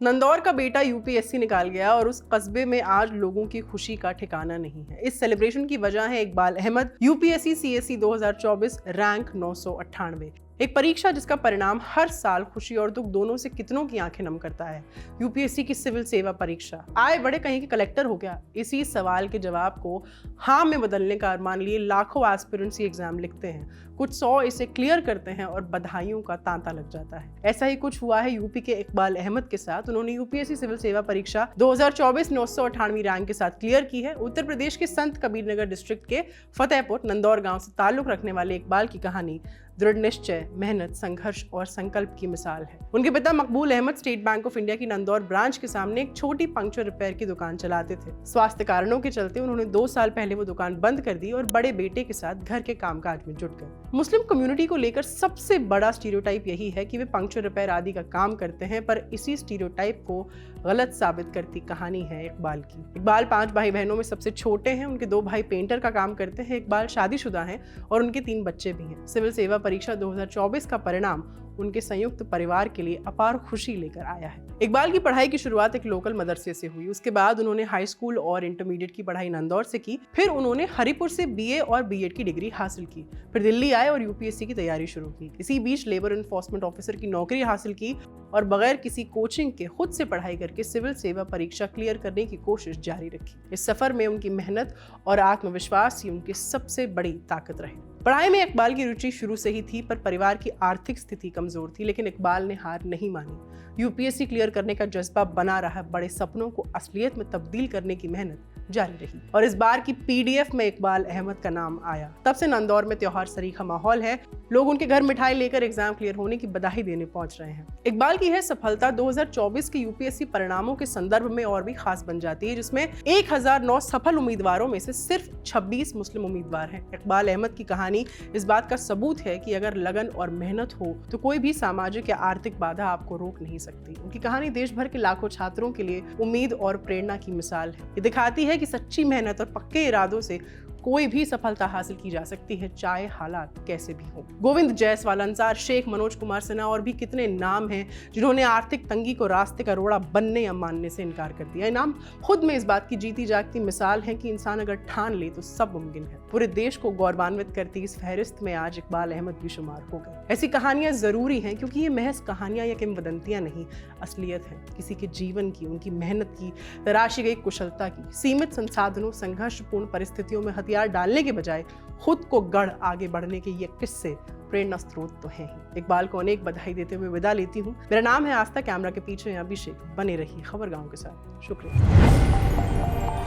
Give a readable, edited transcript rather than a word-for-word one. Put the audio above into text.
नंदौर का बेटा यूपीएससी निकाल गया और उस कस्बे में आज लोगों की खुशी का ठिकाना नहीं है। इस सेलिब्रेशन की वजह है Iqbal Ahmad UPSC CSE 2024 rank 998, एक परीक्षा जिसका परिणाम हर साल खुशी और दुख दोनों से कितनों की आंखें नम करता है। यूपीएससी की सिविल सेवा परीक्षा, आए बड़े कहीं के कलेक्टर हो गया। इसी सवाल के जवाब को हाँ में बदलने का अरमान लिए लाखों एस्पिरेंट्स एग्जाम लिखते हैं। कुछ 100 इसे क्लियर करते हैं और बधाइयों का तांता लग जाता है। ऐसा ही कुछ हुआ है यूपी के इकबाल अहमद के साथ। उन्होंने यूपीएससी सिविल सेवा परीक्षा 2024 998वीं रैंक के साथ क्लियर की है। उत्तर प्रदेश के संत कबीरनगर डिस्ट्रिक्ट के फतेहपुर नंदौर गांव से ताल्लुक रखने वाले इकबाल की कहानी दृढ़ निश्चय, मेहनत, संघर्ष और संकल्प की मिसाल है। उनके पिता Maqbool Ahmad state bank of India की नंदौर ब्रांच के सामने एक छोटी पंक्चर रिपेयर की दुकान चलाते थे। स्वास्थ्य कारणों के चलते उन्होंने 2 साल पहले वो दुकान बंद कर दी और बड़े बेटे के साथ घर के कामकाज में जुट गए। मुस्लिम कम्युनिटी को लेकर सबसे बड़ा स्टीरियोटाइप यही है कि वे पंक्चर रिपेयर आदि का काम करते हैं, पर इसी स्टीरियोटाइप को गलत साबित करती कहानी है इकबाल की। इकबाल 5 भाई बहनों में सबसे छोटे हैं। उनके 2 भाई पेंटर का काम करते हैं। इकबाल शादीशुदा हैं और उनके 3 बच्चे भी हैं। सिविल सेवा परीक्षा 2024 का परिणाम उनके संयुक्त परिवार के लिए अपार खुशी लेकर आया है। इकबाल की पढ़ाई की शुरुआत एक लोकल मदरसे से हुई। उसके बाद उन्होंने हाई स्कूल और इंटरमीडिएट की पढ़ाई नंदौर से की। फिर उन्होंने हरिपुर से बीए और बीएड की डिग्री हासिल की। फिर दिल्ली आए और यूपीएससी की तैयारी शुरू की। इसी बीच लेबर एनफोर्समेंट ऑफिसर की नौकरी हासिल की और बगैर किसी कोचिंग के खुद से पढ़ाई करके सिविल सेवा परीक्षा क्लियर करने की कोशिश जारी रखी। इस सफर में उनकी मेहनत और आत्मविश्वास ही उनकी सबसे बड़ी ताकत रहे। पढ़ाई में इकबाल की रुचि शुरू से ही थी, पर परिवार की आर्थिक स्थिति कमजोर थी, लेकिन इकबाल ने हार नहीं मानी। यूपीएससी क्लियर करने का जज्बा बना रहा। बड़े सपनों को असलियत में तब्दील करने की मेहनत जारी रही और इस बार की पीडीएफ में इकबाल अहमद का नाम आया। तब से नंदौर में त्योहार सरीखा माहौल है। लोग उनके घर मिठाई लेकर एग्जाम क्लियर होने की बधाई देने पहुंच रहे हैं। इकबाल की यह सफलता 2024 के यूपीएससी परिणामों के संदर्भ में और भी खास बन जाती है, जिसमें 1009 सफल उम्मीदवारों में से सिर्फ 26 मुस्लिम उम्मीदवार हैं। इकबाल अहमद की कहानी इस बात का सबूत है कि अगर लगन और मेहनत हो तो कोई भी सामाजिक या आर्थिक बाधा आपको रोक नहीं सकती। उनकी कहानी देश भर के लाखों छात्रों के लिए उम्मीद और प्रेरणा की मिसाल है। ये दिखाती है कि सच्ची मेहनत और पक्के इरादों से कोई भी सफलता हासिल की जा सकती है, चाहे हालात कैसे भी हों। गोविंद जायसवाल, अंसार शेख, मनोज कुमार सिन्हा और भी कितने नाम हैं जिन्होंने आर्थिक तंगी को रास्ते का रोड़ा बनने या मानने से इनकार कर दिया। ये नाम खुद में इस बात की जीती जागती मिसाल है कि इंसान अगर ठान ले तो सब मुमकिन है। पूरे देश को गौरवान्वित करती इस फहरिस्त में आज इकबाल अहमद भी शुमार हो गए। ऐसी कहानियां जरूरी हैं, क्योंकि ये महज कहानियां या किंवदंतियां नहीं, असलियत है किसी के जीवन की, उनकी मेहनत की, तराशी गई कुशलता की। सीमित संसाधनों, संघर्षपूर्ण परिस्थितियों में हथियार डालने के बजाय खुद को गढ़ आगे बढ़ने के ये किस्से प्रेरणा स्रोत तो हैं ही। इकबाल को अनेक बधाई देते हुए विदा लेती हूँ। मेरा नाम है आस्था, कैमरा के पीछे अभिषेक। बने रहिए खबर गांव के साथ। शुक्रिया।